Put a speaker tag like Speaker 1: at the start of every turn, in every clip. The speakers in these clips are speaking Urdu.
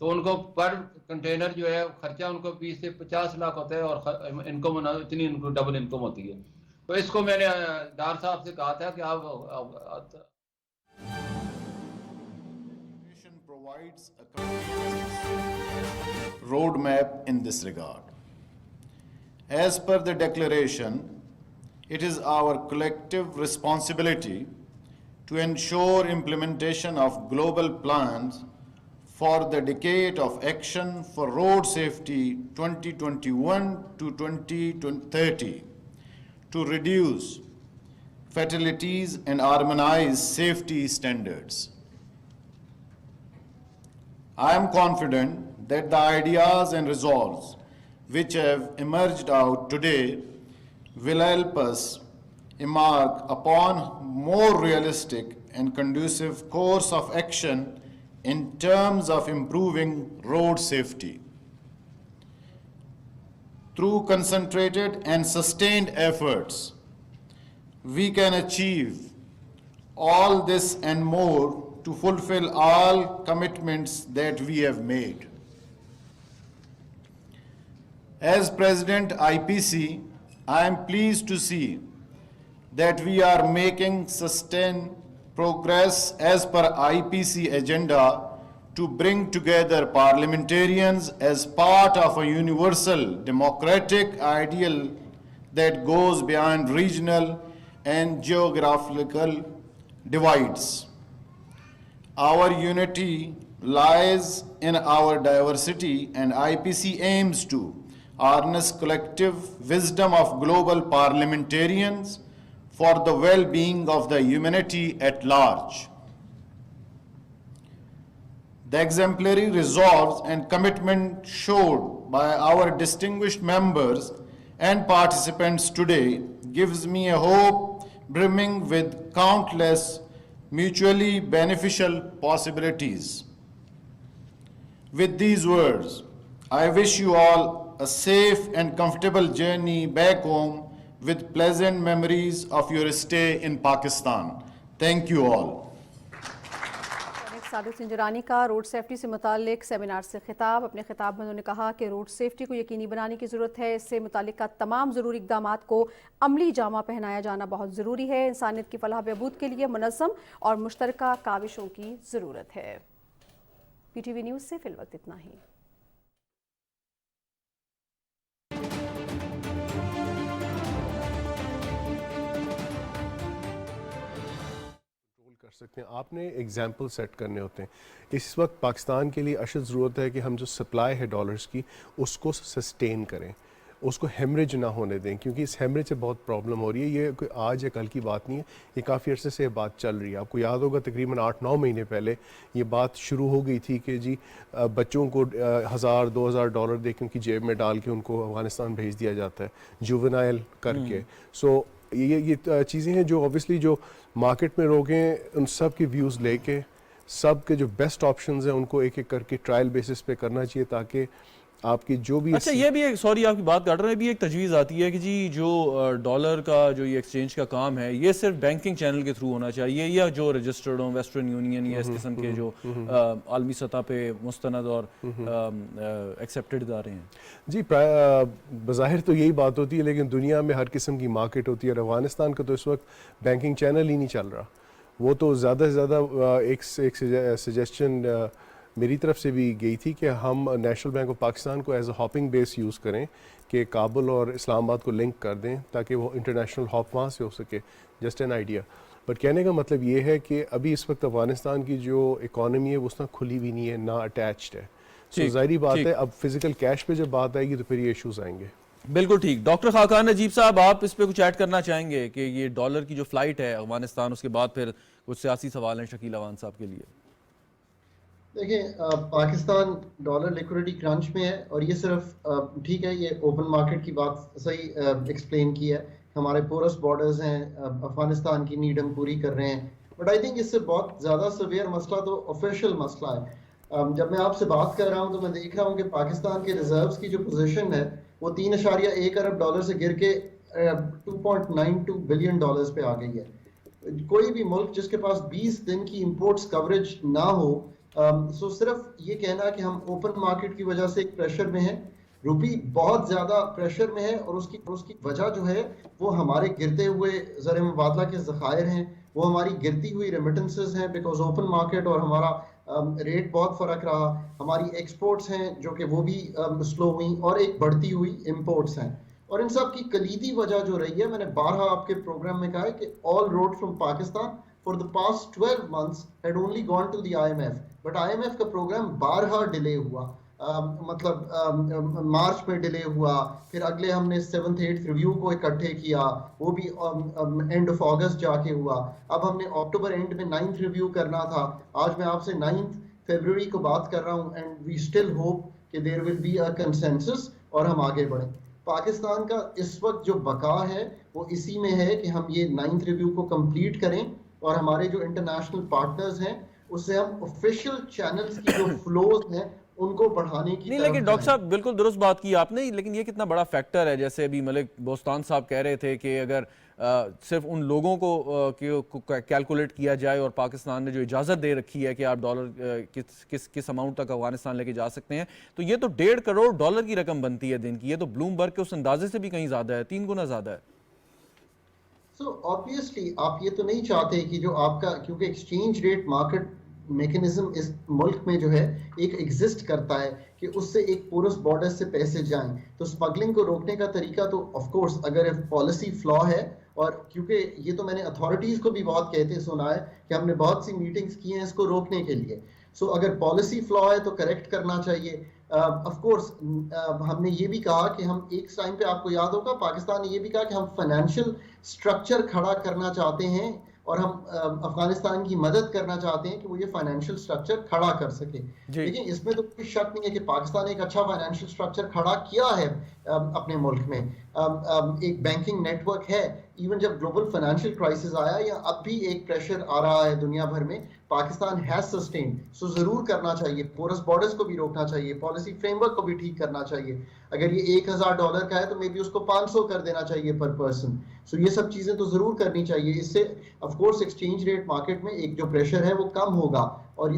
Speaker 1: تو ان کو پر کنٹینر جو ہے خرچہ ان کو 20 سے 50 لاکھ ہوتا ہے اور انکم اتنی ان کو ڈبل انکم ہوتی ہے. تو اس کو میں نے ڈار صاحب سے کہا تھا کہ آپ
Speaker 2: provides a comprehensive roadmap in this regard. As per the declaration, it is our collective responsibility to ensure implementation of global plans for the decade of action for road safety 2021 to 2030 to reduce fatalities and harmonize safety standards. I am confident that the ideas and resolves which have emerged out today will help us embark upon more realistic and conducive course of action in terms of improving road safety. Through concentrated and sustained efforts, we can achieve all this and more to fulfill all commitments that we have made. As President IPC, I am pleased to see that we are making sustained progress as per IPC agenda to bring together parliamentarians as part of a universal democratic ideal that goes beyond regional and geographical divides. Our unity lies in our diversity, and IPC aims to harness collective wisdom of global parliamentarians for the well-being of the humanity at large. The exemplary resolve and commitment showed by our distinguished members and participants today gives me a hope brimming with countless mutually beneficial possibilities. With these words, I wish you all a safe and comfortable journey back home with pleasant memories of your stay in Pakistan. Thank you all.
Speaker 3: Sadiq Sanjrani کا روڈ سیفٹی سے متعلق سیمینار سے خطاب. اپنے خطاب میں انہوں نے کہا کہ روڈ سیفٹی کو یقینی بنانے کی ضرورت ہے. اس سے متعلقہ تمام ضروری اقدامات کو عملی جامہ پہنایا جانا بہت ضروری ہے. انسانیت کی فلاح بہبود کے لیے منظم اور مشترکہ کاوشوں کی ضرورت ہے. PTV نیوز سے فی الوقت اتنا ہی.
Speaker 4: کر سکتے ہیں. آپ نے ایگزامپل سیٹ کرنے ہوتے ہیں. اس وقت پاکستان کے لیے اشد ضرورت ہے کہ ہم جو سپلائی ہے ڈالرز کی اس کو سسٹین کریں, اس کو ہیمریج نہ ہونے دیں, کیونکہ اس ہیمریج سے بہت پرابلم ہو رہی ہے. یہ کوئی آج یا کل کی بات نہیں ہے, یہ کافی عرصے سے یہ بات چل رہی ہے. آپ کو یاد ہوگا تقریباً 8-9 مہینے پہلے یہ بات شروع ہو گئی تھی کہ جی بچوں کو $1000-2000 دے کے ان کی جیب میں ڈال کے ان کو افغانستان بھیج دیا جاتا ہے جوونائل کر کے. سو یہ چیزیں ہیں جو اوبیسلی جو مارکیٹ میں روکیں, ان سب کی ویوز لے کے سب کے جو بیسٹ آپشنز ہیں ان کو ایک ایک کر کے ٹرائل بیسس پہ کرنا چاہیے تاکہ آپ کی جو بھی.
Speaker 5: اچھا یہ بھی ایک, سوری آپ کی بات کر رہے ہیں, بھی ایک تجویز آتی ہے کہ جی جو ڈالر کا جو یہ ایکسچینج کا کام ہے یہ صرف بینکنگ چینل کے تھرو ہونا چاہیے, یا جو رجسٹرڈ ہوں ویسٹرن یونین یا اس قسم کے جو عالمی سطح پہ مستند اور ایکسیپٹڈ ادارے ہیں. جی
Speaker 4: بظاہر تو یہی بات ہوتی ہے, لیکن دنیا میں ہر قسم کی مارکیٹ ہوتی ہے. افغانستان کا تو اس وقت بینکنگ چینل ہی نہیں چل رہا. وہ تو زیادہ سے زیادہ ایک سجیسشن میری طرف سے بھی گئی تھی کہ ہم نیشنل بینک آف پاکستان کو as a hopping base use کریں, کہ کابل اور اسلام آباد کو لنک کر دیں تاکہ وہ انٹرنیشنل ہاپ وہاں سے ہو سکے. Just an idea. بٹ کہنے کا مطلب یہ ہے کہ ابھی اس وقت افغانستان کی جو اکانومی ہے وہ اس طرح کھلی بھی نہیں ہے, نہ اٹیچڈ ہے. سو ظاہری بات ہے اب فزیکل کیش پہ جب بات آئے گی تو پھر یہ ایشوز آئیں گے.
Speaker 5: بالکل ٹھیک. ڈاکٹر خاقان نجیب صاحب, آپ اس پہ کچھ ایڈ کرنا چاہیں گے کہ یہ ڈالر کی جو فلائٹ ہے افغانستان, اس کے بعد پھر کچھ سیاسی سوال ہیں شکیل اوان صاحب کے لیے.
Speaker 6: دیکھیں پاکستان ڈالر لیکوڈیٹی کرنچ میں ہے, اور یہ صرف ٹھیک ہے, یہ اوپن مارکیٹ کی بات صحیح ایکسپلین کی ہے. ہمارے پورس بارڈرز ہیں, افغانستان کی نیڈ ہم پوری کر رہے ہیں. بٹ آئی تھنک اس سے بہت زیادہ سویئر مسئلہ تو آفیشیل مسئلہ ہے. جب میں آپ سے بات کر رہا ہوں تو میں دیکھ رہا ہوں کہ پاکستان کے ریزروز کی جو پوزیشن ہے وہ $3.1 ارب سے گر کے $2.92 بلین پہ آ گئی ہے. کوئی بھی ملک جس کے پاس 20 دن کی امپورٹس کوریج نہ ہو سو صرف یہ کہنا کہ ہم اوپن مارکیٹ کی وجہ سے ایک پریشر میں ہیں، روپی بہت زیادہ پریشر میں ہے، اور اس کی وجہ جو ہے وہ ہمارے گرتے ہوئے زر مبادلہ کے ذخائر ہیں، وہ ہماری گرتی ہوئی ریمیٹنسز ہیں، بیکاز اوپن مارکیٹ اور ہمارا ریٹ بہت فرق رہا، ہماری ایکسپورٹس ہیں جو کہ وہ بھی سلو ہوئی، اور ایک بڑھتی ہوئی امپورٹس ہیں. اور ان سب کی کلیدی وجہ جو رہی ہے، میں نے بارہا آپ کے پروگرام میں کہا ہے کہ all road from Pakistan for the past 12 months had only gone to the IMF, but IMF کا پروگرام بارہا ڈیلے ہوا، مطلب مارچ میں ڈیلے ہوا، پھر اگلے ہم نے 7th 8th ریویو کو اکٹھے کیا، وہ بھی اینڈ آف اگست جا کے ہوا، اب ہم نے اکتوبر اینڈ میں 9th ریویو کرنا تھا. آج میں آپ سے 9th فیبروری کو بات کر رہا ہوں، اینڈ وی اسٹل ہوپ کہ دیر ول بی اے کنسنسس اور ہم آگے بڑھیں. پاکستان کا اس وقت جو بقا ہے وہ اسی میں ہے کہ ہم یہ 9th ریویو کو کمپلیٹ کریں، اور ہمارے جو انٹرنیشنل پارٹنرز ہیں اس سے ہم آفیشیل چینلز کی جو فلوز ہیں ان کو بڑھانے کی
Speaker 5: نہیں.
Speaker 6: طرف
Speaker 5: لیکن ڈاکٹر
Speaker 6: جائیں.
Speaker 5: صاحب بالکل درست بات کی آپ نے، لیکن یہ کتنا بڑا فیکٹر ہے. جیسے ابھی ملک بوستان صاحب کہہ رہے تھے کہ اگر صرف ان لوگوں کو کیلکولیٹ کیا جائے، اور پاکستان نے جو اجازت دے رکھی ہے کہ آپ ڈالر کس اماؤنٹ تک افغانستان لے کے جا سکتے ہیں، تو یہ تو $1.5 کروڑ کی رقم بنتی ہے دن کی. یہ تو بلوم برگ کے اس اندازے سے بھی کہیں زیادہ ہے، 3 گنا زیادہ ہے.
Speaker 6: سو آبویسلی آپ یہ تو نہیں چاہتے کہ جو آپ کا، کیونکہ ایکسچینج ریٹ مارکیٹ میکنزم اس ملک میں جو ہے ایک ایگزسٹ کرتا ہے کہ اس سے ایک پورس بارڈر سے پیسے جائیں، تو اسمگلنگ کو روکنے کا طریقہ تو آف کورس اگر پالیسی فلا ہے، اور کیونکہ یہ تو میں نے اتھارٹیز کو بھی بہت کہتے سنا ہے کہ ہم نے بہت سی میٹنگز کی ہیں اس کو روکنے کے لیے. سو اگر پالیسی فلا ہے تو کریکٹ کرنا چاہیے. آف کورس ہم نے یہ بھی کہا کہ ہم ایک ٹائم پہ، آپ کو یاد ہوگا پاکستان نے یہ بھی کہا کہ ہم فائنینشیل اسٹرکچر کھڑا کرنا چاہتے ہیں، اور ہم افغانستان کی مدد کرنا چاہتے ہیں کہ وہ یہ فائنینشیل اسٹرکچر کھڑا کر سکے. لیکن اس میں تو کوئی شک نہیں ہے کہ پاکستان ایک اچھا فائنینشیل اسٹرکچر کھڑا کیا ہے اپنے ملک میں. ایک بینکنگ نیٹ ورک ہے. ایون جب گلوبل فائنینشیل کرائسس آیا، یا اب بھی ایک پریشر آ رہا ہے دنیا بھر میں، پاکستان ہیز سسٹین. سو ضرور کرنا چاہیے، پورس بارڈرز کو بھی روکنا چاہیے، پالیسی فریم ورک کو بھی ٹھیک کرنا چاہیے. اگر یہ $1,000 کا ہے تو مے بی اس کو 500 کر دینا چاہیے پر پرسن. سو یہ سب چیزیں تو ضرور کرنی چاہیے. اس سے of course exchange rate market میں ایک جو پریشر ہے وہ کم ہوگا، اور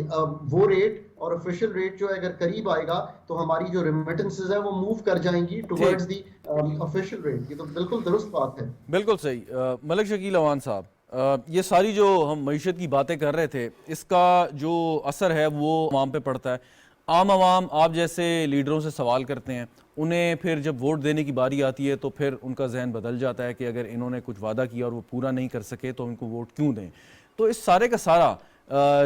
Speaker 6: وہ ریٹ اور آفیشیل ریٹ جو اگر قریب آئے گا تو ہماری جو ریمیٹنسز ہے وہ موو کر جائیں گی ٹورڈز دی آفیشیل ریٹ. یہ تو بالکل درست بات ہے.
Speaker 5: بالکل صحیح. ملک شکیل اوان صاحب، یہ ساری جو ہم معیشت کی باتیں کر رہے تھے، اس کا جو اثر ہے وہ عوام پہ پڑتا ہے. عام عوام آپ جیسے لیڈروں سے سوال کرتے ہیں، انہیں پھر جب ووٹ دینے کی باری آتی ہے تو پھر ان کا ذہن بدل جاتا ہے کہ اگر انہوں نے کچھ وعدہ کیا اور وہ پورا نہیں کر سکے تو ان کو ووٹ کیوں دیں. تو اس سارے کا سارا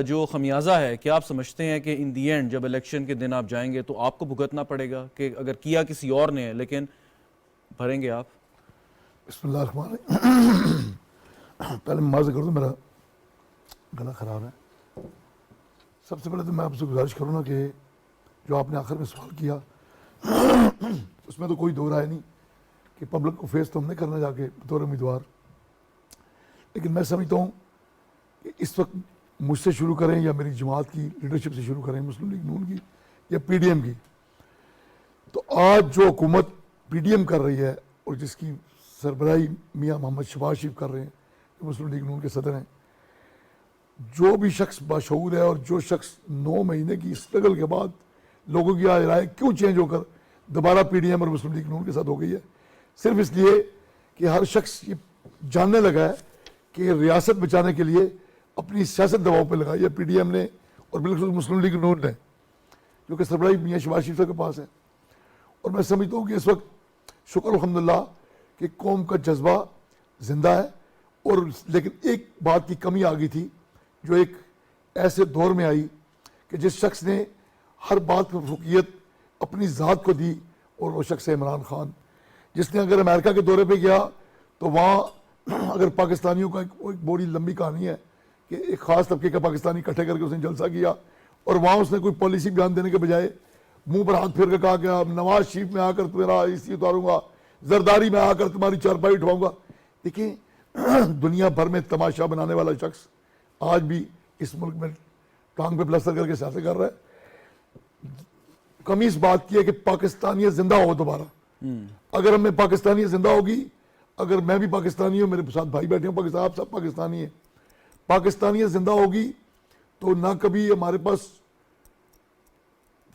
Speaker 5: جو خمیازہ ہے، کیا آپ سمجھتے ہیں کہ ان دی اینڈ جب الیکشن کے دن آپ جائیں گے تو آپ کو بھگتنا پڑے گا، کہ اگر کیا کسی اور نے ہے لیکن بھریں گے آپ؟
Speaker 7: بسم اللہ الرحمن الرحیم. پہلے میں معذرت کر دوں، میرا گلا خراب ہے. سب سے پہلے تو میں آپ سے گزارش کروں نا کہ جو آپ نے آخر میں سوال کیا اس میں تو کوئی دو رائے نہیں کہ پبلک کو فیس تو ہم نے کرنا جا کے بطور امیدوار، لیکن میں سمجھتا ہوں کہ اس وقت مجھ سے شروع کریں یا میری جماعت کی لیڈرشپ سے شروع کریں، مسلم لیگ نون کی یا پی ڈی ایم کی، تو آج جو حکومت پی ڈی ایم کر رہی ہے اور جس کی سربراہی میاں محمد شہباز شریف کر رہے ہیں، جو مسلم لیگ نون کے صدر ہیں، جو بھی شخص باشعور ہے اور جو شخص 9 مہینے کی اسٹرگل کے بعد لوگوں کی آج رائے کیوں چینج ہو کر دوبارہ پی ڈی ایم اور مسلم لیگ نون کے ساتھ ہو گئی ہے، صرف اس لیے کہ ہر شخص یہ جاننے لگا ہے کہ ریاست بچانے کے لیے اپنی سیاست دباؤ پہ لگائی ہے پی ڈی ایم نے اور بالکل مسلم لیگ نون نے، جو کہ سربراہی میاں شہباز شریف کے پاس ہے. اور میں سمجھتا ہوں کہ اس وقت شکر الحمدللہ کہ قوم کا جذبہ زندہ ہے. اور لیکن ایک بات کی کمی آ گئی تھی جو ایک ایسے دور میں آئی کہ جس شخص نے ہر بات پر فوقیت اپنی ذات کو دی، اور وہ شخص عمران خان، جس نے اگر امریکہ کے دورے پہ گیا تو وہاں اگر پاکستانیوں کا ایک بڑی لمبی کہانی ہے کہ ایک خاص طبقے کا پاکستانی اکٹھے کر کے اس نے جلسہ کیا، اور وہاں اس نے کوئی پالیسی بیان دینے کے بجائے منہ پر ہاتھ پھیر کے کہا کہ نواز شریف میں آ کر تمہارا اسی اتاروں گا، زرداری میں آ کر تمہاری چارپائی اٹھواؤں گا. دیکھیں دنیا بھر میں تماشا بنانے والا شخص آج بھی اس ملک میں ٹانگ پہ پلسٹر کر کے سیاست کر رہا ہے. کمی اس بات کی ہے کہ پاکستانیت زندہ ہو دوبارہ. اگر ہم میں پاکستانیت زندہ ہوگی، اگر میں بھی پاکستانی ہوں، میرے ساتھ بھائی بیٹھے ہوں پاکستان، آپ سب پاکستانی ہیں، پاکستانیت زندہ ہوگی تو نہ کبھی ہمارے پاس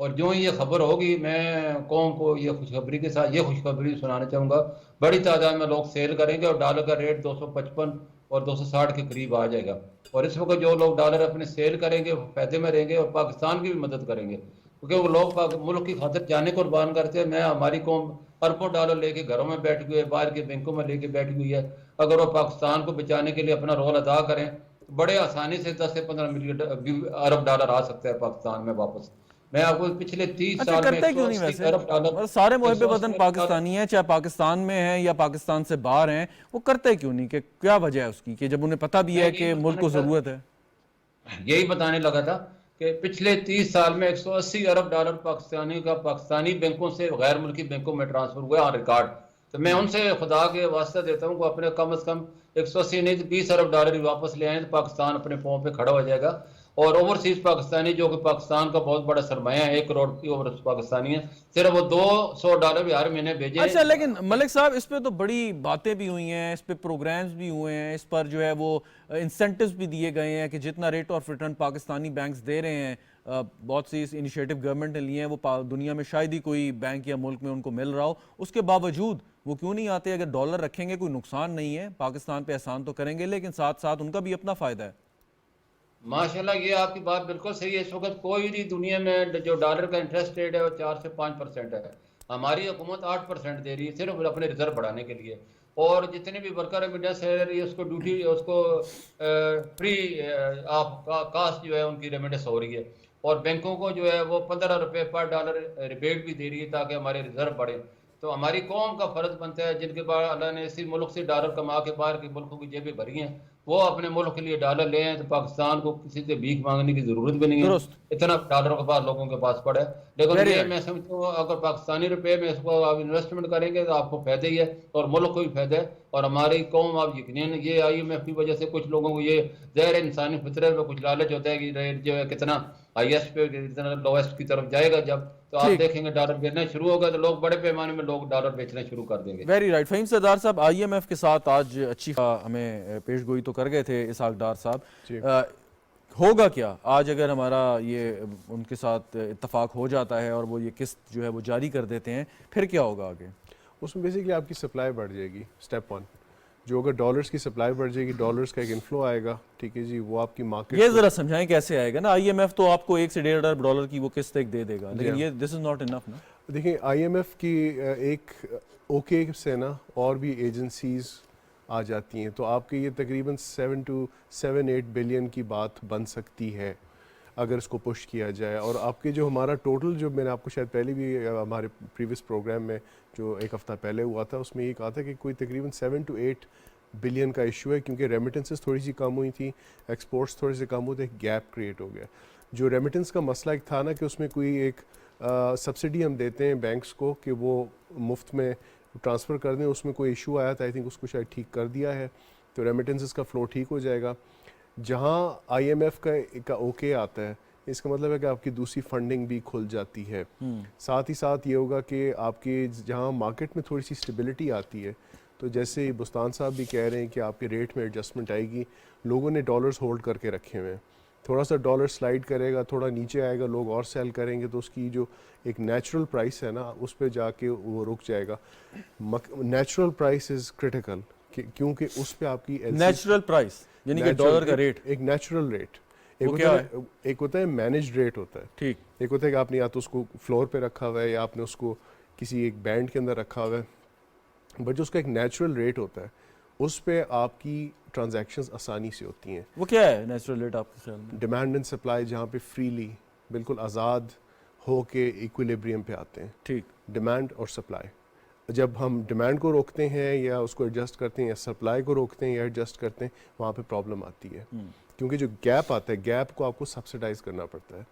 Speaker 1: اور جو ہی یہ خبر ہوگی میں قوم کو یہ خوشخبری کے ساتھ یہ خوشخبری سنانا چاہوں گا، بڑی تعداد میں لوگ سیل کریں گے اور ڈالر کا ریٹ 255 اور 260 کے قریب آ جائے گا. اور اس وقت جو لوگ ڈالر اپنے سیل کریں گے وہ فائدے میں رہیں گے اور پاکستان کی بھی مدد کریں گے، کیونکہ وہ لوگ ملک کی خاطر جانے قربان کرتے ہیں. میں ہماری قوم اربوں ڈالر لے کے گھروں میں بیٹھ ہوئی ہے، باہر کے بینکوں میں لے کے بیٹھی ہوئی ہے. اگر وہ پاکستان کو بچانے کے لیے اپنا رول ادا کریں تو بڑے آسانی سے 10 سے 15 ملین ارب ڈالر آ سکتا ہے پاکستان میں واپس. میں آپ کو پچھلے 30
Speaker 5: اچھا
Speaker 1: سال میں
Speaker 5: کرتے کیوں نہیں
Speaker 1: 180
Speaker 5: ویسے؟
Speaker 1: ارب ڈالر
Speaker 5: اور سارے محب
Speaker 1: 180
Speaker 5: وطن
Speaker 1: ارب
Speaker 5: پاکستانی ہیں، چاہے پاکستان میں ہیں یا پاکستان سے باہر ہیں، وہ کرتے کیوں نہیں؟ کہ کیا وجہ ہے اس کی کہ جب انہیں پتہ بھی ہے کہ ملک کو ضرورت ہے؟
Speaker 1: یہی بتانے لگا تھا کہ پچھلے 30 سال میں 180 ارب ڈالر پاکستانی بینکوں سے غیر ملکی بینکوں میں ٹرانسفر ہوا آن ریکارڈ. تو میں ان سے خدا کے واسطہ دیتا ہوں کہ اپنے کم از کم 180 نہیں 20 ارب ڈالر ہی واپس لے آئیں تو پاکستان اپنے پاؤں پہ کھڑا ہو جائے گا. اور اوورسیز پاکستانی جو کہ پاکستان کا بہت بڑا سرمایہ ہے، 1 کروڑ کی اوورسیز پاکستانی ہے، صرف وہ 200 ڈالر بھی ہر مہینے بھیجیں.
Speaker 5: اچھا لیکن ملک صاحب اس پہ تو بڑی باتیں بھی ہوئی ہیں، اس پہ پروگرامز بھی ہوئے ہیں، اس پر جو ہے وہ انسینٹیوز بھی دیے گئے ہیں کہ جتنا rate of return Pakistani banks دے رہے ہیں، بہت سی انیشیٹو گورنمنٹ نے لیے ہیں، وہ دنیا میں شاید ہی کوئی بینک یا ملک میں ان کو مل رہا ہو. اس کے باوجود وہ کیوں نہیں آتے؟ اگر ڈالر رکھیں گے کوئی نقصان نہیں ہے، پاکستان پہ احسان تو کریں گے لیکن ساتھ ساتھ ان کا بھی اپنا فائدہ ہے.
Speaker 1: ماشاءاللہ یہ آپ کی بات بالکل صحیح ہے. اس وقت کوئی بھی دنیا میں جو ڈالر کا انٹرسٹ ریٹ ہے وہ 4 سے 5% ہے. ہماری حکومت 8% دے رہی ہے صرف اپنے ریزرو بڑھانے کے لیے. اور جتنے بھی ورکر ریمیٹنس ہے اس کو ڈیوٹی اس کو فری آف کاسٹ جو ہے ان کی ریمیٹنس ہو رہی ہے. اور بینکوں کو جو ہے وہ 15 روپے پر ڈالر ریبیٹ بھی دے رہی ہے تاکہ ہمارے ریزرو بڑھے. تو ہماری قوم کا فرض بنتا ہے جن کے بعد اللہ نے اسی ملک سے ڈالر کما کے باہر کے ملکوں کی جیبیں بھری ہیں، وہ اپنے ملک کے لیے ڈالر لے ہیں تو پاکستان کو کسی سے بھیک مانگنے کی ضرورت بھی نہیں ہے.
Speaker 5: درست.
Speaker 1: اتنا ڈالروں کے پاس لوگوں کے پاس پڑا ہے. لیکن یہ میں سمجھتا ہوں اگر پاکستانی روپے میں اس کو آپ انویسٹمنٹ کریں گے تو آپ کو فائدہ ہی ہے اور ملک کو بھی فائدہ ہے. اور ہماری قوم آپ یقیناً یہ IMF کی وجہ سے کچھ لوگوں کو یہ ظاہر انسانی فطرت میں کچھ لالچ ہوتا ہے کہ ریٹ جو ہے کتنا ہائیسٹ پہ کتنا لویسٹ کی طرف جائے گا. جب تو آپ دیکھیں گے ڈالر گرنا شروع ہوگا تو لوگ بڑے پیمانے میں لوگ ڈالر بیچنا شروع کر دیں گے.
Speaker 5: Very right. فہیم سردار صاحب IMF کے ساتھ آج اچھی ہمیں پیش گوئی تو کر گئے تھے اسحاق ڈار صاحب. ہوگا کیا آج اگر ہمارا یہ ان کے ساتھ اتفاق ہو جاتا ہے اور وہ یہ قسط جو ہے وہ جاری کر دیتے ہیں، پھر کیا ہوگا آگے؟
Speaker 4: اس میں بیسیکلی آپ کی سپلائی بڑھ جائے گی. اسٹیپ 1 جو اگر ڈالرز کی سپلائی بڑھ جائے گی، ڈالرز کا ایک انفلو آئے گا، ٹھیک ہے جی، وہ آپ کی مارکیٹ
Speaker 5: یہ ذرا سمجھائیں کیسے آئے گا نا. IMF تو آپ کو 1 سے 1.5 ارب ڈالر کی وہ قسط ایک دے دے گا، لیکن یہ دس از ناٹ انف نا.
Speaker 4: دیکھیں IMF کی ایک اوکے سے نا اور بھی ایجنسیز آ جاتی ہیں، تو آپ کے یہ تقریباً 7 to 8 بلین کی بات بن سکتی ہے اگر اس کو پش کیا جائے. اور آپ کے جو ہمارا ٹوٹل جو میں نے آپ کو شاید پہلے بھی ہمارے پریویس پروگرام میں جو 1 ہفتہ پہلے ہوا تھا اس میں یہ کہا تھا کہ کوئی تقریباً 7 to 8 بلین کا ایشو ہے، کیونکہ ریمیٹنسز تھوڑی سی کم ہوئی تھی، ایکسپورٹس تھوڑے سے کم ہوتے، ایک گیپ کریٹ ہو گیا. جو ریمیٹنس کا مسئلہ ایک تھا نا کہ اس میں کوئی ایک سبسڈی ہم دیتے ہیں بینکس کو کہ وہ مفت میں ٹرانسفر کر دیں، اس میں کوئی ایشو آیا تھا، آئی تھنک اس کو شاید ٹھیک کر دیا ہے تو ریمیٹنسز کا فلو ٹھیک ہو جائے گا. جہاں IMF کا اوکے آتا ہے اس کا مطلب ہے کہ آپ کی دوسری فنڈنگ بھی کھل جاتی ہے. ساتھ ہی ساتھ یہ ہوگا کہ آپ کے جہاں مارکیٹ میں تھوڑی سی اسٹیبلٹی آتی ہے، تو جیسے بستان صاحب بھی کہہ رہے ہیں کہ آپ کے ریٹ میں ایڈجسٹمنٹ آئے گی. لوگوں نے ڈالرز ہولڈ کر کے رکھے ہوئے ہیں، تھوڑا سا ڈالر سلائڈ کرے گا، تھوڑا نیچے آئے گا، لوگ اور سیل کریں گے تو اس کی جو ایک نیچرل پرائس ہے نا اس پہ جا کے وہ رک جائے گا. نیچرل پرائس از کرٹیکل کیونکہ اس پہ آپ کی
Speaker 5: نیچرل پرائس یعنی کہ ڈالر کا ریٹ
Speaker 4: ایک نیچرل ریٹ ایک ہوتا ہے مینیجڈ ریٹ ہوتا ہے.
Speaker 5: ٹھیک.
Speaker 4: ایک ہوتا ہے کہ آپ نے یا تو اس کو فلور پہ رکھا ہوا ہے یا آپ نے اس کو کسی ایک بینڈ کے اندر رکھا ہوا ہے، بٹ جو اس کا ایک نیچرل ریٹ ہوتا ہے اس پہ آپ کی ٹرانزیکشنز آسانی سے ہوتی ہیں.
Speaker 5: وہ کیا ہے نیچرل ریٹ آپ کے خیال میں؟
Speaker 4: ڈیمانڈ اینڈ سپلائی جہاں پہ فریلی بالکل آزاد ہو کے ایکویلیبریم پہ آتے ہیں.
Speaker 5: ٹھیک.
Speaker 4: ڈیمانڈ اور سپلائی، جب ہم ڈیمانڈ کو روکتے ہیں یا اس کو ایڈجسٹ کرتے ہیں یا سپلائی کو روکتے ہیں یا ایڈجسٹ کرتے ہیں، وہاں پہ پرابلم آتی ہے کیونکہ جو گیپ آتا ہے گیپ کو آپ کو سبسیڈائز کرنا پڑتا ہے.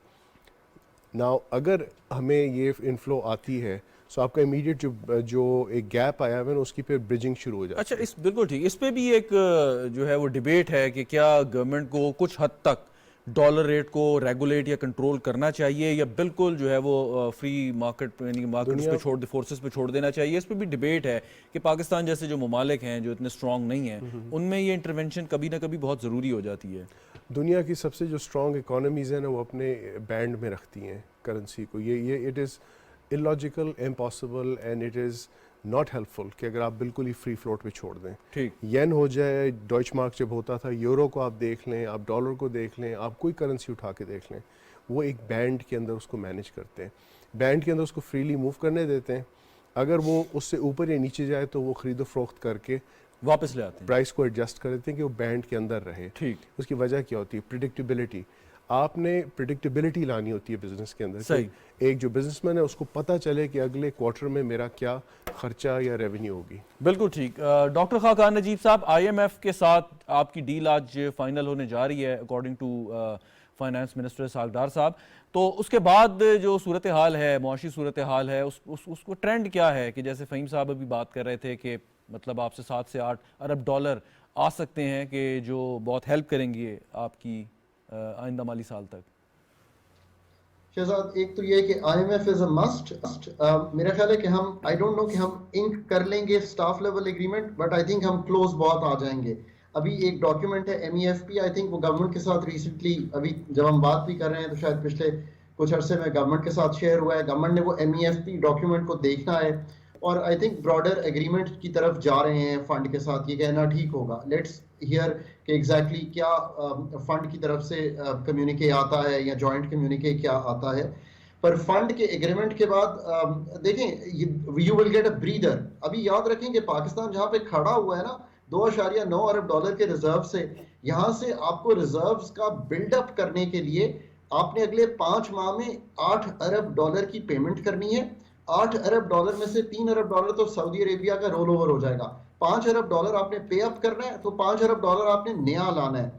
Speaker 4: ناؤ اگر ہمیں یہ انفلو آتی ہے سو آپ کا امیڈیٹ جو ایک گیپ آیا ہے اس کی پھر برجنگ شروع ہو جاتی ہے.
Speaker 5: اچھا بالکل ٹھیک. اس پہ بھی ایک جو ہے وہ ڈیبیٹ ہے کہ کیا گورنمنٹ کو کچھ حد تک ڈالر ریٹ کو ریگولیٹ یا کنٹرول کرنا چاہیے یا بالکل جو ہے وہ فری مارکیٹ یعنی مارکیٹ پہ چھوڑ فورسز پہ چھوڑ دینا چاہیے؟ اس پہ بھی ڈیبیٹ ہے کہ پاکستان جیسے جو ممالک ہیں جو اتنے اسٹرانگ نہیں ہیں ان میں یہ انٹرونشن کبھی نہ کبھی بہت ضروری ہو جاتی ہے.
Speaker 4: دنیا کی سب سے جو اسٹرانگ اکانومیز ہیں نا وہ اپنے بینڈ میں رکھتی ہیں کرنسی کو. یہ it is illogical, impossible and it is not helpful کہ اگر آپ بالکل ہی فری فلوٹ پہ چھوڑ دیں.
Speaker 5: ٹھیک
Speaker 4: ین ہو جائے, ڈوائچ مارک جب ہوتا تھا, یورو کو آپ دیکھ لیں, آپ ڈالر کو دیکھ لیں, آپ کوئی کرنسی اٹھا کے دیکھ لیں, وہ ایک بینڈ کے اندر اس کو مینیج کرتے ہیں, بینڈ کے اندر اس کو فریلی موو کرنے دیتے ہیں. اگر وہ اس سے اوپر یا نیچے جائے تو وہ خرید و فروخت کر کے
Speaker 5: واپس لے آتے ہیں,
Speaker 4: پرائس کو ایڈجسٹ کر دیتے ہیں کہ وہ بینڈ کے اندر رہے.
Speaker 5: ٹھیک
Speaker 4: اس کی وجہ کیا ہوتی ہے؟ پریڈکٹیبلٹی. آپ نے پریڈکٹیبلٹی لانی ہوتی ہے بزنس کے اندر.
Speaker 5: صحیح.
Speaker 4: ایک جو بزنس مین ہے اس کو پتہ چلے کہ اگلے کوارٹر میں میرا کیا خرچہ یا ریونیو ہوگی.
Speaker 5: بالکل ٹھیک. ڈاکٹر خاقان نجیب صاحب, آئی ایم ایف کے ساتھ آپ کی ڈیل آج فائنل ہونے جا رہی ہے according to finance minister Ishaq Dar صاحب, تو اس کے بعد جو صورتحال ہے, معاشی صورتحال ہے, اس کو ٹرینڈ کیا ہے کہ جیسے فہیم صاحب ابھی بات کر رہے تھے کہ مطلب آپ سے 7 سے 8 ارب ڈالر آ سکتے ہیں کہ جو بہت ہیلپ کریں گے آپ کی آئندہ مالی سال تک.
Speaker 6: شہزاد, ایک تو یہ کہ I M F is a must. میرا خیال ہے کہ ہم آئی ڈونٹ نو کہ ہم انک کر لیں گے staff level agreement, but I think ہم کلوز بہت آ جائیں گے. ابھی ایک ڈاکیومنٹ ہے M E F P, I think وہ گورنمنٹ کے ساتھ ریسنٹلی, ابھی جب ہم بات بھی کر رہے ہیں تو شاید پچھلے کچھ عرصے میں گورنمنٹ کے ساتھ شیئر ہوا ہے. گورنمنٹ نے وہ M E F P document کو دیکھنا ہے اور آئی تھنک براڈر ایگریمنٹ کی طرف جا رہے ہیں فنڈ کے ساتھ. یہ کہنا ٹھیک ہوگا, لیٹس ہیئر کہ ایگزیکٹلی کیا فنڈ کی طرف سے کمیونیکے آتا ہے یا جوائنٹ کمیونیکے کیا آتا ہے. پر فنڈ کے ایگریمنٹ کے بعد دیکھیں you will get a breather. ابھی یاد رکھیں کہ پاکستان جہاں پہ کھڑا ہوا ہے نا 2.9 ارب ڈالر کے ریزرو سے, یہاں سے آپ کو ریزروز کا بلڈ اپ کرنے کے لیے آپ نے اگلے 5 ماہ میں 8 ارب ڈالر کی پیمنٹ کرنی ہے. 8 ارب ڈالر میں سے 3 ارب ڈالر تو سعودی عربیہ کا رول اوور ہو جائے گا. 5 ارب ڈالر آپ نے پے اپ کرنا ہے, تو 5 ارب ڈالر آپ نے نیا لانا ہے.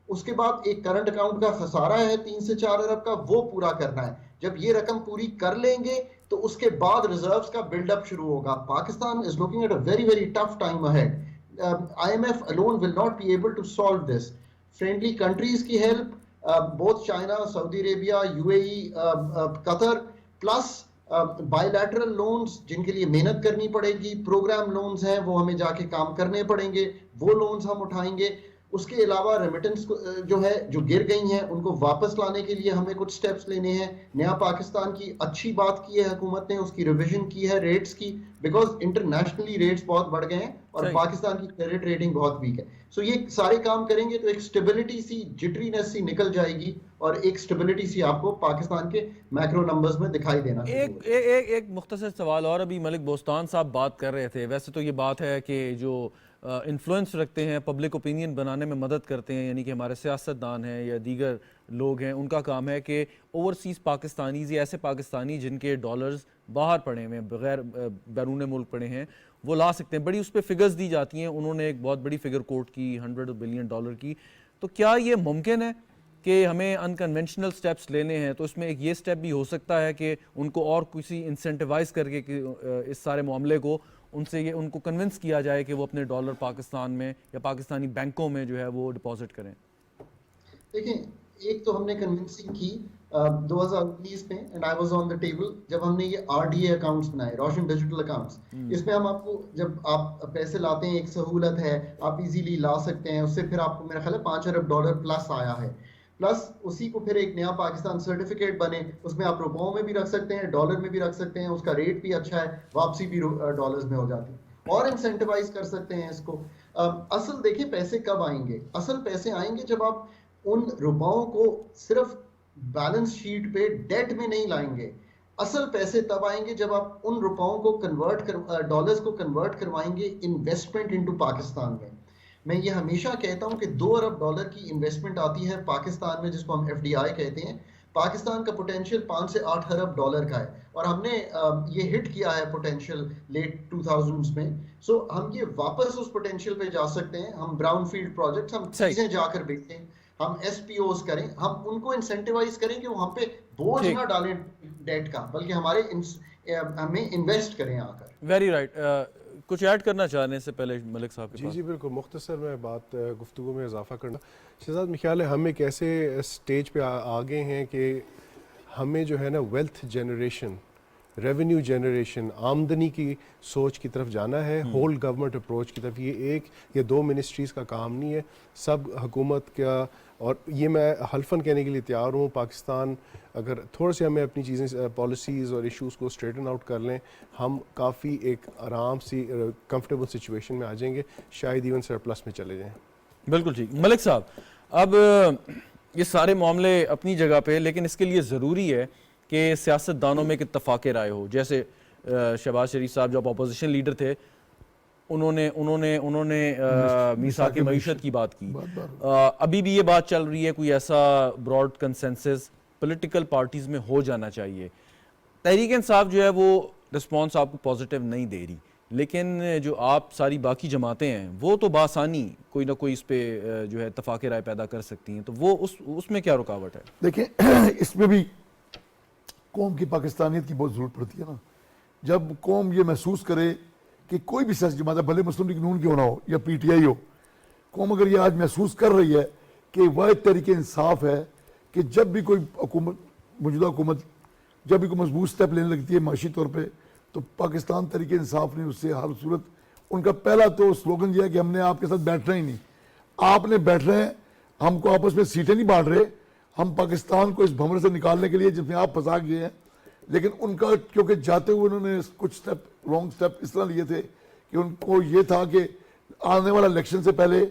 Speaker 6: اس کے بعد ایک کرنٹ اکاؤنٹ کا خسارہ ہے 3 سے 4 ارب کا, وہ پورا کرنا ہے. جب یہ رقم پوری کر لیں گے تو اس کے بعد ریزروز کا بلڈ اپ شروع ہوگا. Pakistan is looking at a very very tough time ahead. IMF alone will not be able to solve this. Friendly countries کی help, both China, Saudi Arabia, UAE, Qatar, plus bilateral loans جن کے لیے محنت کرنی پڑے گی, پروگرام لونز ہیں وہ ہمیں جا کے کام کرنے پڑیں گے, وہ لونز ہم اٹھائیں گے. اس کے علاوہ ریمیٹنس جو ہے جو گر گئی ہیں ان کو واپس لانے کے لیے ہمیں کچھ سٹیپس لینے ہیں. نیا پاکستان کی اچھی بات کی ہے حکومت نے, اس کی ریویژن کی ہے ریٹس کی, بیکاز انٹرنیشنلی ریٹس بہت بڑھ گئے ہیں اور پاکستان کی کریڈٹ ریٹنگ بہت ویک ہے. سو یہ سارے کام کریں گے تو ایک سٹیبلٹی سی, جٹرینس سی نکل جائے گی اور ایک سٹیبلٹی سی آپ کو پاکستان کے میکرو نمبرز میں دکھائی دینا.
Speaker 5: ایک مختصر سوال اور, ابھی ملک بوستان صاحب بات کر رہے تھے, ویسے تو یہ بات ہے کہ جو انفلوئنس رکھتے ہیں, پبلک اوپینین بنانے میں مدد کرتے ہیں, یعنی کہ ہمارے سیاستدان ہیں یا دیگر لوگ ہیں, ان کا کام ہے کہ اوورسیز پاکستانیز یا ایسے پاکستانی جن کے ڈالرز باہر پڑے ہوئے ہیں, بغیر بیرون ملک پڑے ہیں, وہ لا سکتے ہیں. بڑی اس پہ فگرز دی جاتی ہیں, انہوں نے ایک بہت بڑی فگر کوٹ کی 100 بلین ڈالر کی. تو کیا یہ ممکن ہے کہ ہمیں انکنونشنل سٹیپس لینے ہیں؟ تو اس میں ایک یہ سٹیپ بھی ہو سکتا ہے کہ ان کو اور کسی انسینٹیوائز کر کے کہ اس سارے معاملے کو ان کو کنونس کیا جائے کہ وہ اپنے ڈالر پاکستان میں یا پاکستانی بینکوں میں جو ہے وہ ڈپازٹ کریں.
Speaker 6: دیکھیں, ایک تو ہم نے کنونسنگ کی 2019 میں, and I was on the table, جب ہم نے یہ RDA اکاؤنٹس بنائے, روشن ڈیجیٹل اکاؤنٹس. اس میں ہم آپ کو جب آپ پیسے لاتے ہیں ایک سہولت ہے, آپ ایزیلی لا سکتے ہیں. اس سے پھر آپ کو میرا خیال ہے 5 ارب ڈالر پلس آیا ہے. پلس اسی کو پھر ایک نیا پاکستان سرٹیفکیٹ بنے, اس میں آپ روپوں میں بھی رکھ سکتے ہیں, ڈالر میں بھی رکھ سکتے ہیں, اس کا ریٹ بھی اچھا ہے, واپسی بھی ڈالرز میں ہو جاتی ہے, اور انسینٹیوائز کر سکتے ہیں اس کو. اصل دیکھیں پیسے کب آئیں گے, اصل پیسے آئیں گے جب آپ ان روپوں کو صرف بیلنس شیٹ پہ ڈیٹ میں نہیں لائیں گے. اصل پیسے تب آئیں گے جب آپ ان روپوں کو ڈالرز کو کنورٹ کروائیں گے انویسٹمنٹ انٹو پاکستان میں. میں یہ ہمیشہ کہتا ہوں کہ 2 ارب ڈالر کی انویسٹمنٹ آتی ہے پاکستان میں, جس کو ہم FDI کہتے ہیں. پاکستان کا پوٹینشیل 5 سے 8 ارب ڈالر کا ہے, اور ہم نے یہ ہٹ کیا ہے پوٹینشیل لیٹ 2000s میں. سو ہم یہ واپس اس پوٹینشیل پہ جا سکتے ہیں. ہم براؤن فیلڈ پروجیکٹس, ہم چیزیں جا کر بیچیں, ہم SPOs کریں, ہم ان کو انسینٹیوائز کریں کہ وہ ہم پہ بوجھ نہ ڈالیں ڈیٹ کا, بلکہ ہمیں انویسٹ کریں آ کر.
Speaker 5: Very right. کچھ ایڈ کرنا چاہ رہے ہیں اس سے پہلے ملک صاحب کے
Speaker 4: جی
Speaker 5: پاس؟
Speaker 4: جی بالکل مختصر میں بات گفتگو میں اضافہ کرنا شہزاد، میرا خیال ہے ہم ایک ایسے سٹیج پہ آ گئے ہیں کہ ہمیں جو ہے نا ویلتھ جنریشن، ریونیو جنریشن، آمدنی کی سوچ کی طرف جانا ہے، ہول گورنمنٹ اپروچ کی طرف. یہ ایک یا دو منسٹریز کا کام نہیں ہے، سب حکومت کا. اور یہ میں حلفاً کہنے کے لیے تیار ہوں، پاکستان اگر تھوڑا سے ہمیں اپنی چیزیں پالیسیز اور ایشوز کو اسٹریٹن آؤٹ کر لیں، ہم کافی ایک آرام سی کمفرٹیبل سچویشن میں آ جائیں گے، شاید ایون سرپلس میں چلے جائیں.
Speaker 5: بالکل ٹھیک. ملک صاحب، اب یہ سارے معاملے اپنی جگہ پہ، لیکن اس کے لیے ضروری ہے کہ سیاست دانوں میں ایک اتفاق رائے ہو. جیسے شہباز شریف صاحب جو اپوزیشن لیڈر تھے، انہوں نے میثاق معیشت کی بات کی. ابھی بھی یہ بات چل رہی ہے کوئی ایسا براڈ کنسنسس پولیٹیکل پارٹیز میں ہو جانا چاہیے. تحریک انصاف جو ہے وہ رسپانس آپ کو پازیٹیو نہیں دے رہی، لیکن جو آپ ساری باقی جماعتیں ہیں وہ تو بآسانی کوئی نہ کوئی اس پہ جو ہے اتفاق رائے پیدا کر سکتی ہیں. تو وہ اس میں کیا رکاوٹ ہے؟
Speaker 7: دیکھیں اس میں بھی قوم کی پاکستانیت کی بہت ضرورت پڑتی ہے نا. جب قوم یہ محسوس کرے کہ کوئی بھی سیاسی جماعت ہے، بھلے مسلم لیگ نون کیوں نہ ہو یا پی ٹی آئی ہو، قوم اگر یہ آج محسوس کر رہی ہے کہ واحد تحریک انصاف ہے کہ جب بھی کوئی حکومت، موجودہ حکومت جب بھی کوئی مضبوط سٹیپ لینے لگتی ہے معاشی طور پہ، تو پاکستان تحریک انصاف نے اس سے ہر صورت، ان کا پہلا تو سلوگن یہ ہے کہ ہم نے آپ کے ساتھ بیٹھنا ہی نہیں. آپ نے بیٹھنا ہے، ہم کو آپس میں سیٹیں نہیں بانٹ رہے، ہم پاکستان کو اس بھنور سے نکالنے کے لیے جس میں آپ پھنسا گئے ہیں. لیکن ان کا کیونکہ جاتے ہوئے انہوں نے کچھ سٹیپ رانگ سٹیپ اس طرح لیے تھے کہ ان کو یہ تھا کہ آنے والا الیکشن سے پہلے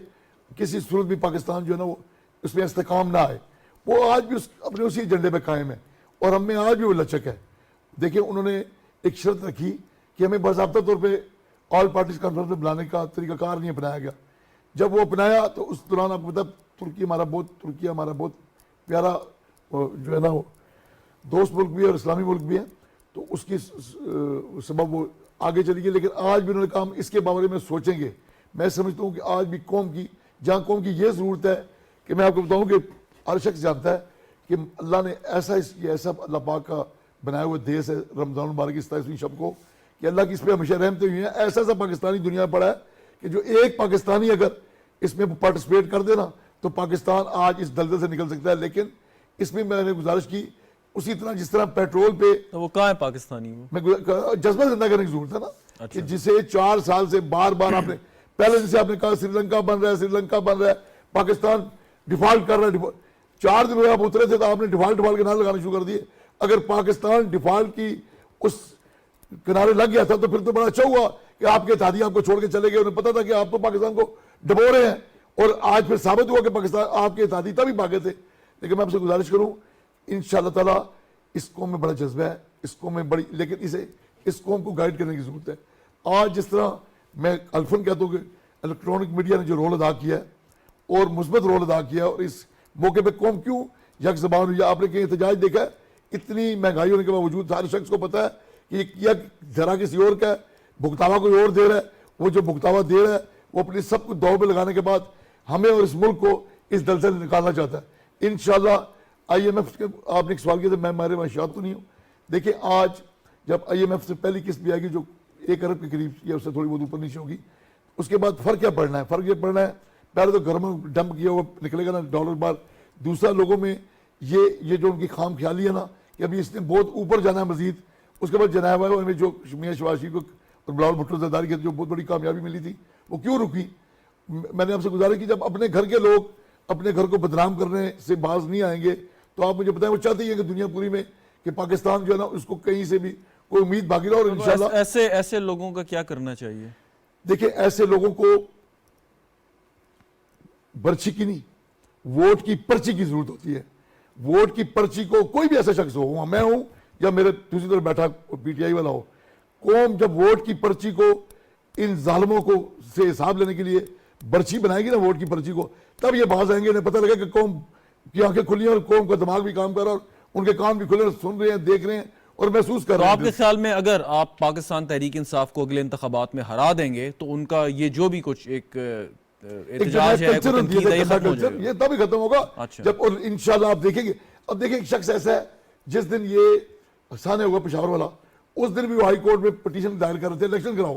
Speaker 7: کسی صورت بھی پاکستان جو ہے نا وہ اس میں استحکام نہ آئے. وہ آج بھی اپنے اسی ایجنڈے پہ قائم ہے اور ہم میں آج بھی وہ لچک ہے. دیکھیں انہوں نے ایک شرط رکھی کہ ہمیں باضابطہ طور پہ آل پارٹیز کانفرنس میں بلانے کا طریقہ کار نہیں اپنایا گیا. جب وہ اپنایا تو اس دوران آپ کو پتا ترکی ہمارا بہت پیارا جو ہے نا وہ دوست ملک بھی ہے اور اسلامی ملک بھی ہے، تو اس کی سبب وہ آگے چلی گئی. لیکن آج بھی انہوں نے کہا ہم اس کے بارے میں سوچیں گے. میں سمجھتا ہوں کہ آج بھی قوم کی یہ ضرورت ہے کہ میں آپ کو بتاؤں کہ ہر شخص جانتا ہے کہ اللہ نے ایسا اللہ پاک کا بنایا ہوا دیس ہے رمضان المبارک کی 27ویں شب کو، کہ اللہ کی اس پہ ہمیشہ رحمتیں ہوئی ہیں. ایسا پاکستانی دنیا پڑا ہے کہ جو ایک پاکستانی اگر اس میں پارٹیسپیٹ کر دے نا تو پاکستان آج اس دلدل سے نکل سکتا ہے. لیکن اس میں میں نے گزارش کی اسی طرح جس طرح پیٹرول پہ،
Speaker 5: تو وہ کہاں ہے پاکستانی؟
Speaker 7: میں جذبہ زندہ کرنے کی ضرورت ہے نا کہ جسے 4 سال سے بار آپ نے پہلے جسے آپ نے کہا سری لنکا بن رہا ہے پاکستان ڈیفالٹ کر رہا ہے. 4 دن ہوئے آپ اترے تھے تو آپ نے ڈیفالٹ کے نعرے لگانے شروع کر دیے. اگر پاکستان ڈیفالٹ کی اس کنارے لگ گیا تھا تو پھر تو بڑا اچھا ہوا کہ آپ کے اتحادی آپ کو چھوڑ کے چلے گئے. انہیں پتا تھا کہ آپ تو پاکستان کو ڈبو رہے ہیں اور آج پھر ثابت ہوا کہ پاکستان آپ کے اتحادی تبھی بھاگے تھے. لیکن میں آپ سے گزارش کروں انشاءاللہ تعالیٰ اس قوم میں بڑا جذبہ ہے، اس قوم میں لیکن اس قوم کو گائیڈ کرنے کی ضرورت ہے. آج جس طرح میں الفن کہتا ہوں کہ الیکٹرانک میڈیا نے جو رول ادا کیا ہے اور مثبت رول ادا کیا ہے، اور اس موقع پہ قوم کیوں یک زبان ہوئی. آپ نے کہیں احتجاج دیکھا ہے، اتنی مہنگائی ہونے کے باوجود ہر شخص کو پتا ہے کہ یہ دھرا کسی اور کا ہے، بھگتاوا کوئی اور دے رہا ہے. وہ جو بھگتاوا دے رہا ہے وہ اپنی سب کو داؤ پہ لگانے کے بعد ہمیں اور اس ملک کو اس دل سے نکالنا چاہتا ہے. انشاءاللہ آئی ایم ایف کے آپ نے ایک سوال کیا تھا، میں ہمارے معاشیات تو نہیں ہوں. دیکھیں آج جب آئی ایم ایف سے پہلی قسط بھی آئے گی جو 1 ارب کے قریب یا اس سے تھوڑی بہت اوپر نیچے ہوگی، اس کے بعد فرق کیا پڑنا ہے؟ فرق یہ پڑنا ہے پہلے تو گھر میں ڈمپ کیا ہوا نکلے گا نا $، بار دوسرا لوگوں میں یہ جو ان کی خام خیالی ہے نا کہ ابھی اس نے بہت اوپر جانا ہے مزید. اس کے بعد جناب ہے جو میاں شہباز شریف کو اور بلاول بھٹو زرداری کی جو بہت بڑی کامیابی ملی تھی وہ کیوں رکی؟ میں نے آپ سے گزارش کی جب اپنے گھر کے لوگ اپنے گھر کو بدنام کرنے سے باز نہیں آئیں گے تو آپ مجھے بتائیں وہ چاہتے ہیں کہ دنیا پوری میں کہ پاکستان جو ہے نا اس کو کہیں سے بھی کوئی امید باقی رہا. اور انشاءاللہ
Speaker 5: ایسے لوگوں کا کیا کرنا چاہیے؟
Speaker 7: دیکھیں ایسے لوگوں کو برچی کی نہیں ووٹ کی پرچی کی ضرورت ہوتی ہے. ووٹ کی پرچی کو کوئی بھی ایسا شخص ہو، میں ہوں یا میرے دوسری طرف بیٹھا پی ٹی آئی والا ہو، قوم جب ووٹ کی پرچی کو ان ظالموں کو سے حساب لینے کے لیے برچی بنائے گی نا ووٹ کی پرچی کو، تب یہ باز آئیں گے. انہیں پتہ لگے کہ قوم کی آنکھیں کھلی ہیں اور قوم کا دماغ بھی کام کر رہا ہے اور ان کے کان بھی کھلے، سن رہے ہیں، دیکھ رہے ہیں اور محسوس کر رہے ہیں.
Speaker 5: آپ کے خیال میں اگر آپ پاکستان تحریک انصاف کو اگلے انتخابات میں ہرا دیں گے تو ان کا یہ جو بھی کچھ ایک احتجاج ہے
Speaker 7: یہ تب ہی ختم ہوگا جب، اور انشاءاللہ آپ دیکھیں گے. اب دیکھیں ایک شخص ایسا ہے جس دن یہ سانے ہوگا پشاور والا، اس دن بھی وہ ہائی کورٹ میں پٹیشن دائر کر رہے تھے الیکشن کراؤ.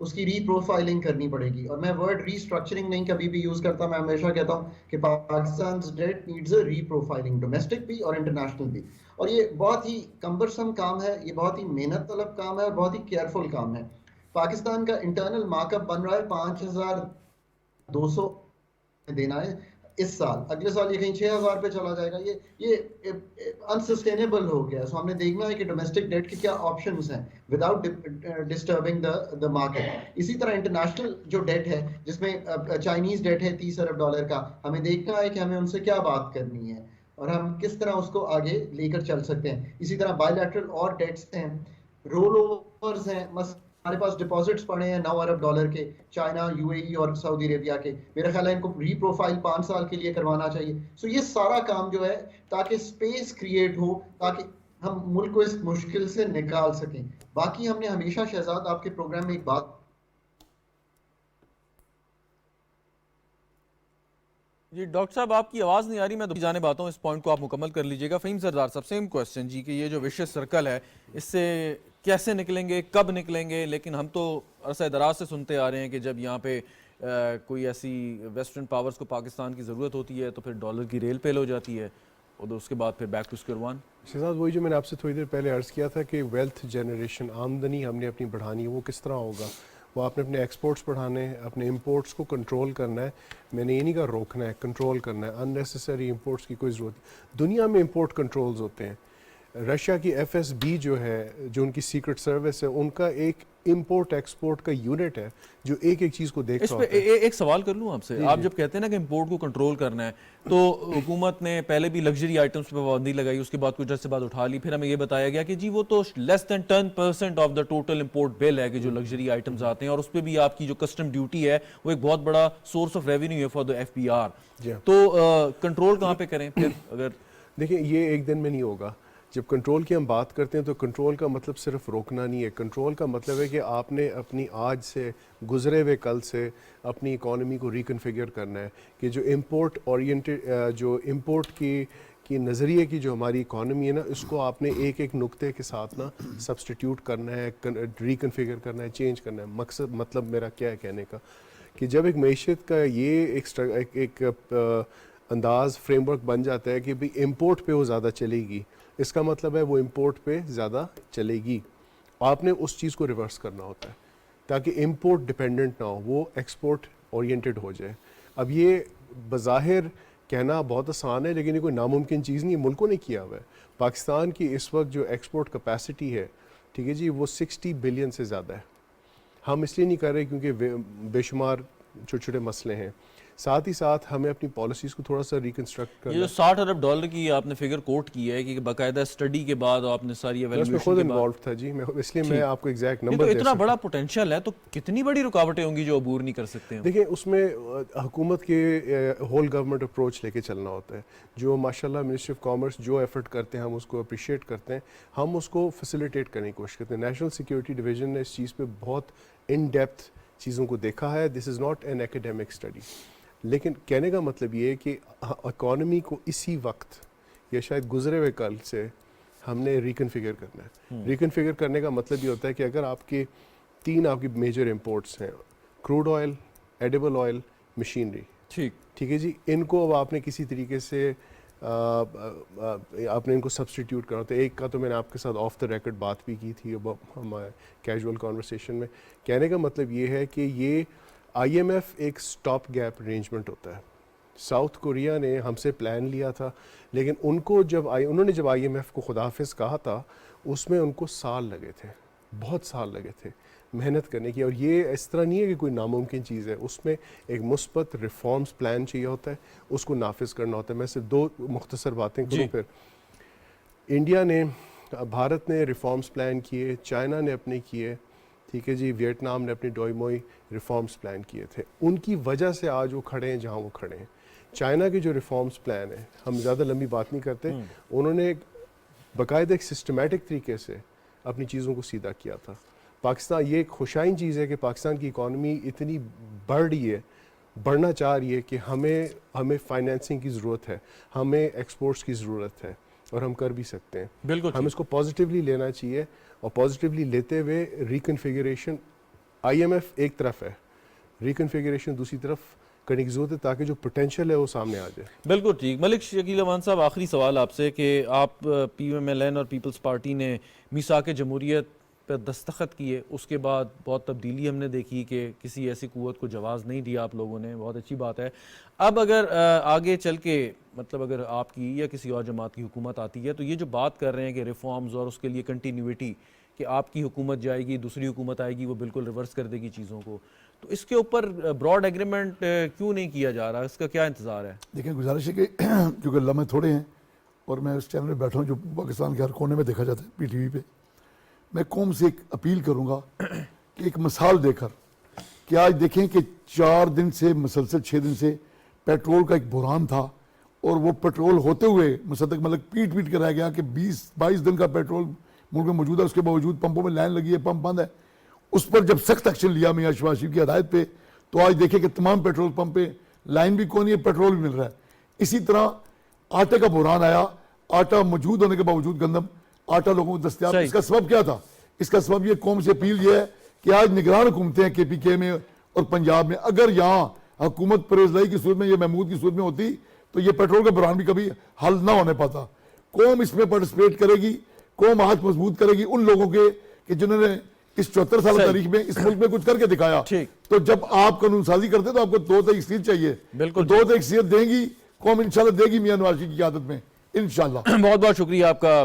Speaker 6: اس کی ری پروفائلنگ کرنی پڑے گی. اور میں ورڈ ری اسٹرکچرنگ نہیں کبھی بھی یوز کرتا, میں ہمیشہ کہتا ہوں کہ Pakistan that needs a reprofiling, domestic بھی اور انٹرنیشنل بھی. اور یہ بہت ہی کمبرسم کام ہے, یہ بہت ہی محنت طلب کام ہے اور بہت ہی کیئرفل کام ہے. پاکستان کا انٹرنل مارک اپ بن رہا ہے 5200 دینا ہے اس سال, اگلے سال یہ کہیں 6000 پہ چلا جائے گا. یہ انسسٹینیبل ہو گیا. سو ہم نے دیکھنا ہے کہ ڈومیسٹک ڈیٹ کے کیا آپشنز ہیں وداؤٹ ڈسٹربنگ دا مارکیٹ. اسی طرح انٹرنیشنل جو ڈیٹ ہے جس میں چائنیز ڈیٹ ہے $30 ارب کا, ہمیں دیکھنا ہے کہ ہمیں ان سے کیا بات کرنی ہے اور ہم کس طرح اس کو آگے لے کر چل سکتے ہیں. اسی طرح بائی لیٹرل اور ڈیٹس ہیں, رول اوورز ہیں. ہمارے پاس ڈپازٹس پڑے ہیں $9 ارب کے, چائنا, UAE اور سعودی عربیہ کے. میرا خیال ہے ان کو ری پروفائل 5 سال کے لیے کروانا چاہیے. سو یہ سارا کام جو ہے تاکہ اسپیس کریٹ ہو, تاکہ ہم ملک کو اس مشکل سے نکال سکیں. باقی ہم نے ہمیشہ شہزاد آپ کے پروگرام میں ایک بات
Speaker 5: جی ڈاکٹر صاحب آپ کی آواز نہیں آ رہی, میں جانب آتا ہوں, اس پوائنٹ کو آپ مکمل کر لیجئے گا. فہیم سردار صاحب سیم کوسچن جی, کہ یہ جو وشیس سرکل ہے اس سے کیسے نکلیں گے, کب نکلیں گے؟ لیکن ہم تو عرصہ دراز سے سنتے آ رہے ہیں کہ جب یہاں پہ کوئی ایسی ویسٹرن پاورز کو پاکستان کی ضرورت ہوتی ہے تو پھر ڈالر کی ریل پیل ہو جاتی ہے اور اس کے بعد پھر back two square one.
Speaker 4: Shahzad وہی جو میں نے آپ سے تھوڑی دیر پہلے عرض کیا تھا کہ ویلتھ جنریشن, آمدنی ہم نے اپنی بڑھانی ہے, وہ کس طرح ہوگا؟ وہ آپ نے اپنے ایکسپورٹس بڑھانے ہیں, اپنے امپورٹس کو کنٹرول کرنا ہے. میں نے یہ نہیں کہا روکنا ہے, کنٹرول کرنا ہے. ان نیسیسری امپورٹس کی کوئی ضرورت نہیں. دنیا میں امپورٹ کنٹرولز ہوتے ہیں. رشیا کی FSB جو ہے, جو ان کی سیکرٹ سروس ہے, ان کا ایک امپورٹ ایکسپورٹ کا یونٹ ہے جو ایک ایک چیز کو دیکھ
Speaker 5: اس
Speaker 4: رہا
Speaker 5: پہ
Speaker 4: ہوتا ہے.
Speaker 5: ایک سوال کر لوں آپ سے, آپ جب کہتے ہیں نا کہ امپورٹ کو کنٹرول کرنا ہے, تو حکومت نے پہلے بھی لگژری آئٹمس پہ پابندی لگائی, اس کے بعد کچھ عرصے بعد اٹھا لی, پھر ہمیں یہ بتایا گیا کہ جی وہ تو لیس دین 10% آف دا ٹوٹل امپورٹ بل ہے کہ جو لگژری آئٹمز آتے ہیں, اور اس پہ بھی آپ کی جو کسٹم ڈیوٹی ہے وہ ایک بہت بڑا سورس آف ریونیو ہے فار دا FBR. تو کنٹرول کہاں پہ کریں پھر؟ اگر
Speaker 4: دیکھیں یہ ایک دن میں نہیں ہوگا. جب کنٹرول کی ہم بات کرتے ہیں تو کنٹرول کا مطلب صرف روکنا نہیں ہے. کنٹرول کا مطلب ہے کہ آپ نے اپنی آج سے گزرے ہوئے کل سے اپنی اکانومی کو ریکنفیگر کرنا ہے, کہ جو امپورٹ اورینٹڈ, جو امپورٹ کی نظریے کی جو ہماری اکانومی ہے نا, اس کو آپ نے ایک ایک نقطے کے ساتھ نا سبسٹیٹیوٹ کرنا ہے, ریکنفیگر کرنا ہے, چینج کرنا ہے. مقصد مطلب میرا کیا ہے کہنے کا, کہ جب ایک معیشت کا یہ ایک انداز فریم ورک بن جاتا ہے کہ بھئی امپورٹ پہ وہ زیادہ چلے گی, اس کا مطلب ہے وہ امپورٹ پہ زیادہ چلے گی. آپ نے اس چیز کو ریورس کرنا ہوتا ہے تاکہ امپورٹ ڈپینڈنٹ نہ ہو, وہ ایکسپورٹ اورینٹڈ ہو جائے. اب یہ بظاہر کہنا بہت آسان ہے لیکن یہ کوئی ناممکن چیز نہیں ہے, ملکوں نے کیا ہوا ہے. پاکستان کی اس وقت جو ایکسپورٹ کیپیسٹی ہے, ٹھیک ہے جی, وہ 60 بلین سے زیادہ ہے. ہم اس لیے نہیں کر رہے کیونکہ بے شمار چھوٹے چھوٹے مسئلے ہیں. ساتھ ہی ساتھ ہمیں اپنی پالیسیز کو تھوڑا سا ریکنسٹرکٹ کرنا.
Speaker 5: یہ جو $60 ارب کی آپ نے فگر کوٹ کی ہے کہ باقاعدہ اسٹڈی کے بعد آپ نے ساری ایویلویشن
Speaker 4: میں خود
Speaker 5: کے بعد,
Speaker 4: انوالو تھا جی, اس لیے میں آپ کو ایگزیکٹ
Speaker 5: یہ
Speaker 4: نمبر
Speaker 5: تو
Speaker 4: دے
Speaker 5: اتنا
Speaker 4: سکتا.
Speaker 5: بڑا پوٹینشیل ہے, تو کتنی بڑی رکاوٹیں ہوں گی جو عبور نہیں کر سکتے ہیں؟
Speaker 4: دیکھیں اس میں حکومت کے ہول گورنمنٹ اپروچ لے کے چلنا ہوتا ہے. جو ماشاءاللہ منسٹری آف کامرس جو ایفرٹ کرتے ہیں ہم اس کو اپریشیٹ کرتے ہیں, ہم اس کو فیسیلیٹیٹ کرنے کی کوشش کرتے ہیں. نیشنل سیکیورٹی ڈویژن نے اس چیز پہ بہت ان ڈیپتھ چیزوں کو دیکھا ہے. دس از ناٹ این ایکیڈیمک اسٹڈی. لیکن کہنے کا مطلب یہ ہے کہ اکانومی کو اسی وقت یا شاید گزرے ہوئے کل سے ہم نے ریکنفیگر کرنا ہے. ریکنفیگر کرنے کا مطلب یہ ہوتا ہے کہ اگر آپ کے 3 آپ کی میجر امپورٹس ہیں, crude oil, edible oil, machinery, ٹھیک ہے جی, ان کو اب آپ نے کسی طریقے سے آپ نے ان کو سبسٹیٹیوٹ کرنا ہوتا ہے. ایک کا تو میں نے آپ کے ساتھ آف دا ریکارڈ بات بھی کی تھی ہمارے کیجول کانورسیشن میں. کہنے کا مطلب یہ ہے کہ یہ IMF ایک سٹاپ گیپ ارینجمنٹ ہوتا ہے. ساؤتھ کوریا نے ہم سے پلان لیا تھا, لیکن انہوں نے جب IMF کو خداحافظ کہا تھا, اس میں ان کو سال لگے تھے, بہت سال لگے تھے محنت کرنے کی. اور یہ اس طرح نہیں ہے کہ کوئی ناممکن چیز ہے, اس میں ایک مثبت ریفارمز پلان چاہیے ہوتا ہے, اس کو نافذ کرنا ہوتا ہے. میں صرف 2 مختصر باتیں کروں. پھر انڈیا نے, بھارت نے ریفارمز پلان کیے, چائنا نے اپنے کیے, ٹھیک ہے جی, ویتنام نے اپنے ڈوئموئی ریفارمز پلان کیے تھے. ان کی وجہ سے آج وہ کھڑے ہیں جہاں وہ کھڑے ہیں. چائنا کے جو ریفارمز پلان ہیں, ہم زیادہ لمبی بات نہیں کرتے, انہوں نے باقاعدہ ایک سسٹمیٹک طریقے سے اپنی چیزوں کو سیدھا کیا تھا. پاکستان, یہ ایک خوشائن چیز ہے کہ پاکستان کی اکانومی اتنی بڑھ رہی ہے, بڑھنا چاہ رہی ہے کہ ہمیں فائنینسنگ کی ضرورت ہے, ہمیں ایکسپورٹس کی ضرورت ہے, اور ہم کر بھی سکتے ہیں.
Speaker 5: بالکل
Speaker 4: ہم اس کو پازیٹیولی لینا چاہیے, اور پازیٹیولی لیتے ہوئے ریکنفیگریشن IMF ایک طرف ہے, ریکنفیگریشن دوسری طرف کرنے کی ضرورت ہے تاکہ جو پوٹینشیل ہے وہ سامنے آ جائے.
Speaker 5: بالکل ٹھیک. ملک شکیل امان صاحب, آخری سوال آپ سے کہ آپ PMLN اور پیپلز پارٹی نے میثاق جمہوریت پہ دستخط کیے, اس کے بعد بہت تبدیلی ہم نے دیکھی کہ کسی ایسی قوت کو جواز نہیں دیا آپ لوگوں نے, بہت اچھی بات ہے. اب اگر آگے چل کے مطلب اگر آپ کی یا کسی اور جماعت کی حکومت آتی ہے تو یہ جو بات کر رہے ہیں کہ ریفارمز اور اس کے لیے کنٹینیوٹی, کہ آپ کی حکومت جائے گی دوسری حکومت آئے گی وہ بالکل ریورس کر دے گی چیزوں کو, تو اس کے اوپر براڈ ایگریمنٹ کیوں نہیں کیا جا رہا, اس کا کیا انتظار ہے؟
Speaker 7: دیکھیں گزارش ہے کہ کیونکہ لمحے تھوڑے ہیں اور میں اس چینل میں بیٹھا ہوں جو پاکستان کے ہر کونے میں دیکھا جاتا ہے PTV پہ, میں قوم سے ایک اپیل کروں گا کہ ایک مثال دے کر کہ آج دیکھیں کہ 4 دن سے مسلسل 6 دن سے پیٹرول کا ایک بحران تھا اور وہ پیٹرول ہوتے ہوئے مصدق ملک پیٹ پیٹ کر رہ گیا کہ 20-22 دن کا پیٹرول ملک میں موجود ہے, اس کے باوجود پمپوں میں لائن لگی ہے, پمپ بند ہے. اس پر جب سخت ایکشن لیا میاں شہباز شریف کی ہدایت پہ تو آج دیکھیں کہ تمام پیٹرول پمپ پہ لائن بھی کون ہے, پیٹرول بھی مل رہا ہے. اسی طرح آٹے کا بحران آیا, آٹا موجود ہونے کے باوجود گندم آٹا لوگوں کو دستیاب, اس کا سبب کیا تھا؟ اس کا سبب یہ قوم سے اپیل یہ ہے کہ آج نگران حکومتیں ہیں KPK میں اور پنجاب میں, اگر یہاں حکومت پرویز کی صورت میں یا محمود کی صورت میں ہوتی تو یہ پیٹرول کا بحران بھی کبھی حل نہ ہونے پاتا. قوم اس میں پارٹیسپیٹ کرے گی, قوم ہاتھ مضبوط کرے گی ان لوگوں کے کہ جنہوں نے اس 74 سال تاریخ میں اس ملک میں کچھ کر کے دکھایا. تو جب آپ قانون سازی کرتے تو آپ کو 2 تحقیق چاہیے, بالکل 2 تحقیق دیں گی قوم, انشاءاللہ دے گی میاں نواز شریف کی قیادت میں انشاءاللہ.
Speaker 5: بہت بہت شکریہ آپ کا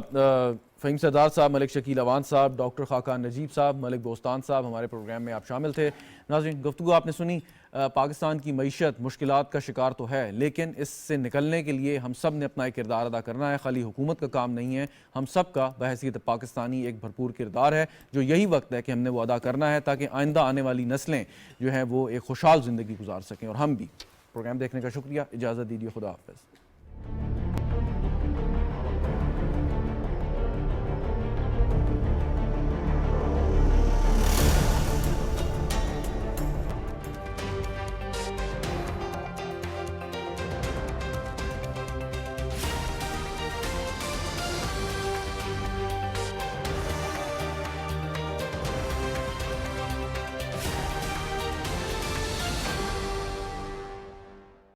Speaker 5: فہیم سردار صاحب, ملک شکیل اعوان صاحب, ڈاکٹر خاقان نجیب صاحب, ملک بوستان صاحب, ہمارے پروگرام میں آپ شامل تھے. ناظرین, گفتگو آپ نے سنی. پاکستان کی معیشت مشکلات کا شکار تو ہے, لیکن اس سے نکلنے کے لیے ہم سب نے اپنا ایک کردار ادا کرنا ہے. خالی حکومت کا کام نہیں ہے, ہم سب کا بحیثیت پاکستانی ایک بھرپور کردار ہے, جو یہی وقت ہے کہ ہم نے وہ ادا کرنا ہے تاکہ آئندہ آنے والی نسلیں جو ہیں وہ ایک خوشحال زندگی گزار سکیں. اور ہم بھی. پروگرام دیکھنے کا شکریہ, اجازت دیجیے, خدا حافظ.